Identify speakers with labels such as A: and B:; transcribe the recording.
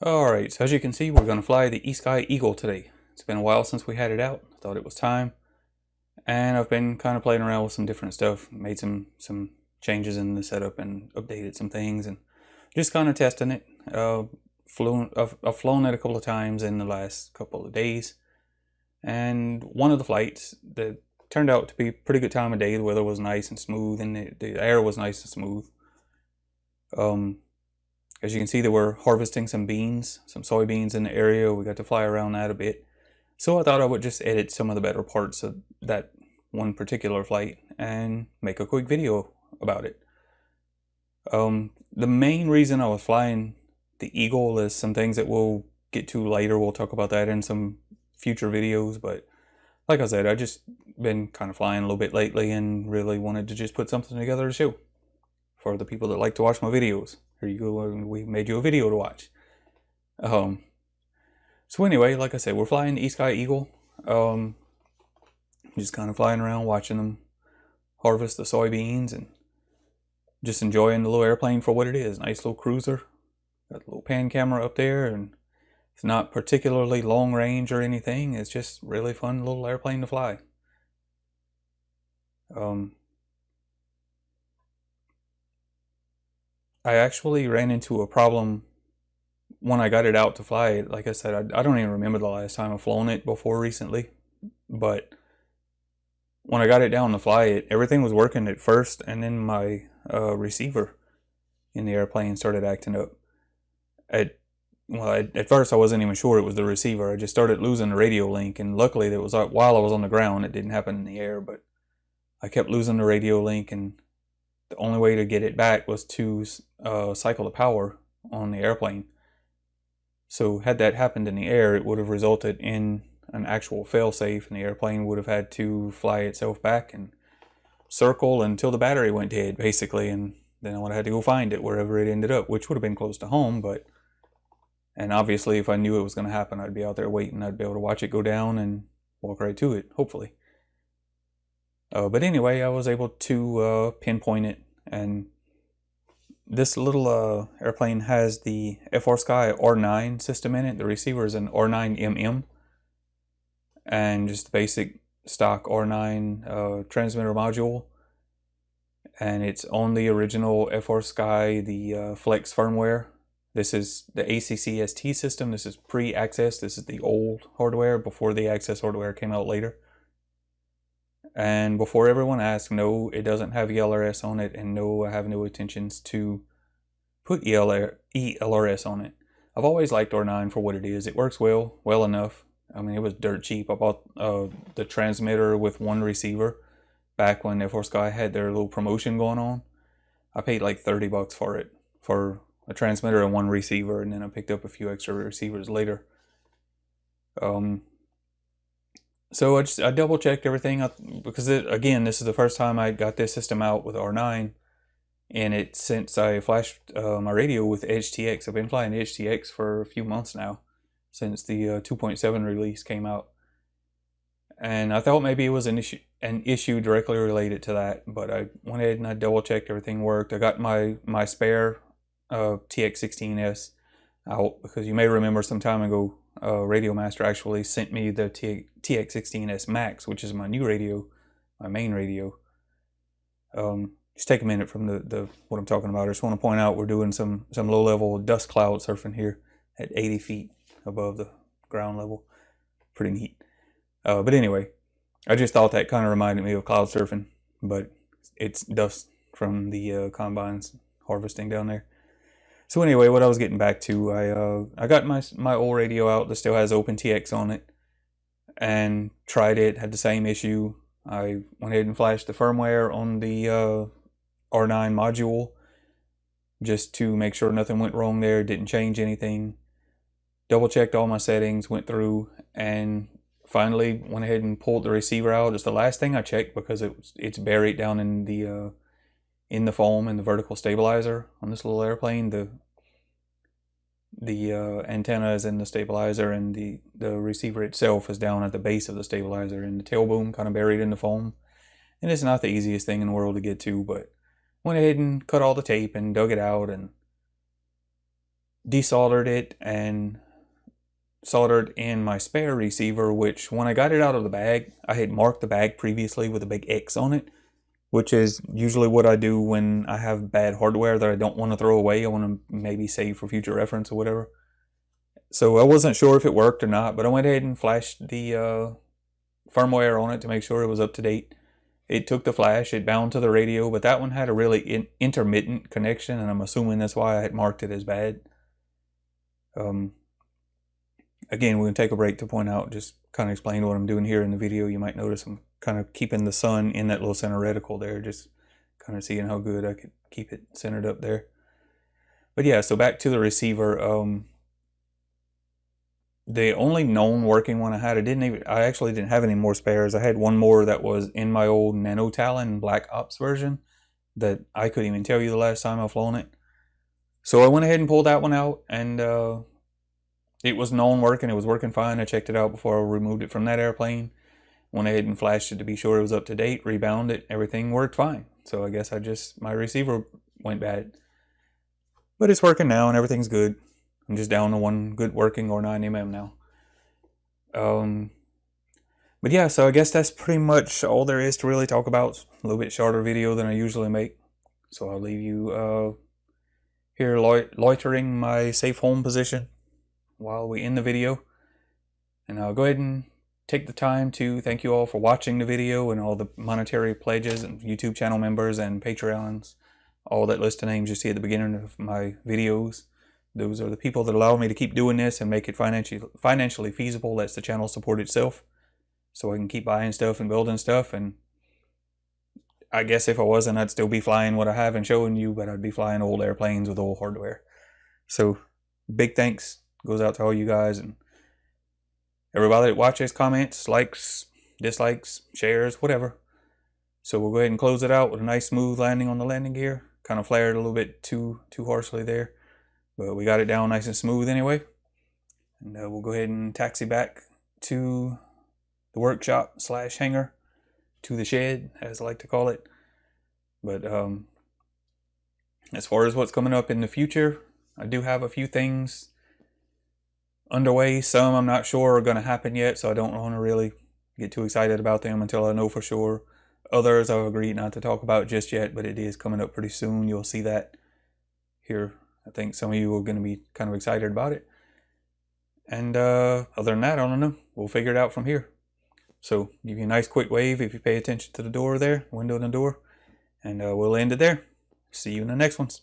A: Alright, so as you can see, we're going to fly the Esky Eagle today. It's been a while since we had it out. I thought it was time. And I've been kind of playing around with some different stuff. Made some changes in the setup and updated some things. And just kind of testing it. I've flown it a couple of times in the last couple of days. And one of the flights that turned out to be a pretty good time of day. The weather was nice and smooth and the air was nice and smooth. As you can see, they were harvesting some beans, some soybeans in the area. We got to fly around that a bit. So I thought I would just edit some of the better parts of that one particular flight and make a quick video about it. The main reason I was flying the Eagle is some things that we'll get to later. We'll talk about that in some future videos. But like I said, I just been kind of flying a little bit lately and really wanted to just put something together to show for the people that like to watch my videos. Here you go, we made you a video to watch. So anyway, like I said, we're flying the Esky Eagle. Just kind of flying around, watching them harvest the soybeans and just enjoying the little airplane for what it is. Nice little cruiser. Got a little pan camera up there, and it's not particularly long range or anything. It's just really fun little airplane to fly. I actually ran into a problem when I got it out to fly it. Like I said, I don't even remember the last time I've flown it before recently, but when I got it down to fly it, everything was working at first, and then my receiver in the airplane started acting up. At first I wasn't even sure it was the receiver. I just started losing the radio link, and luckily it was while I was on the ground. It didn't happen in the air, but I kept losing the radio link, and the only way to get it back was to cycle the power on the airplane. So had that happened in the air, it would have resulted in an actual failsafe, and the airplane would have had to fly itself back and circle until the battery went dead, basically, and then I would have had to go find it wherever it ended up, which would have been close to home. And obviously if I knew it was going to happen, I'd be out there waiting. I'd be able to watch it go down and walk right to it, hopefully. But anyway, I was able to pinpoint it, and this little airplane has the FrSky R9 system in it. The receiver is an R9MM, and just the basic stock R9 transmitter module, and it's on the original FrSky, the Flex firmware. This is the ACCST system. This is pre-Access. This is the old hardware before the Access hardware came out later. And before everyone asks, no, it doesn't have ELRS on it, and no, I have no intentions to put ELRS on it. I've always liked R9 for what it is. It works well enough. I mean, it was dirt cheap. I bought the transmitter with one receiver back when FrSky had their little promotion going on. I paid like $30 for it, for a transmitter and one receiver, and then I picked up a few extra receivers later. So I double checked everything because again, this is the first time I got this system out with R9, and since I flashed my radio with HTX. I've been flying HTX for a few months now, since the 2.7 release came out, and I thought maybe it was an issue directly related to that, but I went ahead and I double checked everything worked. I got my spare TX16S out, because you may remember some time ago, Radio Master actually sent me the TX16S Max, which is my new radio, my main radio. Just take a minute from what I'm talking about. I just want to point out we're doing some low-level dust cloud surfing here at 80 feet above the ground level. Pretty neat. But anyway, I just thought that kind of reminded me of cloud surfing, but it's dust from the combines harvesting down there. So anyway, what I was getting back to, I got my old radio out that still has OpenTX on it, and tried it, had the same issue. I went ahead and flashed the firmware on the R9 module just to make sure nothing went wrong there, didn't change anything. Double checked all my settings, went through, and finally went ahead and pulled the receiver out. It's the last thing I checked because it's buried down in the foam and the vertical stabilizer on this little airplane. The antenna is in the stabilizer, and the receiver itself is down at the base of the stabilizer, and the tail boom kind of buried in the foam. And it's not the easiest thing in the world to get to, but went ahead and cut all the tape and dug it out, and desoldered it and soldered in my spare receiver, which when I got it out of the bag, I had marked the bag previously with a big X on it, which is usually what I do when I have bad hardware that I don't want to throw away. I want to maybe save for future reference or whatever. So I wasn't sure if it worked or not, but I went ahead and flashed the firmware on it to make sure it was up to date. It took the flash, it bound to the radio, but that one had a really intermittent connection, and I'm assuming that's why I had marked it as bad. Again, we're going to take a break to point out, just kind of explain what I'm doing here in the video. You might notice I'm kind of keeping the sun in that little center reticle there, just kind of seeing how good I could keep it centered up there. But yeah, so back to the receiver. The only known working one I had, I actually didn't have any more spares. I had one more that was in my old Nano Talon Black Ops version that I couldn't even tell you the last time I've flown it. So I went ahead and pulled that one out, and it was known working. It was working fine. I checked it out before I removed it from that airplane. Went ahead and flashed it to be sure it was up to date, rebound it, everything worked fine. So I guess my receiver went bad. But it's working now and everything's good. I'm just down to one good working or 9mm now. But yeah, so I guess that's pretty much all there is to really talk about. A little bit shorter video than I usually make. So I'll leave you here loitering my safe home position while we end the video. And I'll go ahead and take the time to thank you all for watching the video and all the monetary pledges and YouTube channel members and Patreons. All that list of names you see at the beginning of my videos. Those are the people that allow me to keep doing this and make it financially feasible. Lets the channel support itself. So I can keep buying stuff and building stuff. And I guess if I wasn't, I'd still be flying what I have and showing you, but I'd be flying old airplanes with old hardware. So big thanks goes out to all you guys and everybody that watches, comments, likes, dislikes, shares, whatever. So we'll go ahead and close it out with a nice smooth landing on the landing gear. Kind of flared a little bit too harshly there. But we got it down nice and smooth anyway. And we'll go ahead and taxi back to the workshop / hangar, to the shed, as I like to call it. But as far as what's coming up in the future, I do have a few things underway. Some I'm not sure are going to happen yet, so I don't want to really get too excited about them until I know for sure. Others I've agreed not to talk about just yet, but it is coming up pretty soon. You'll see that here. I think some of you are going to be kind of excited about it. And other than that, I don't know. We'll figure it out from here. So give you a nice quick wave if you pay attention to the door there, window in the door. And we'll end it there. See you in the next ones.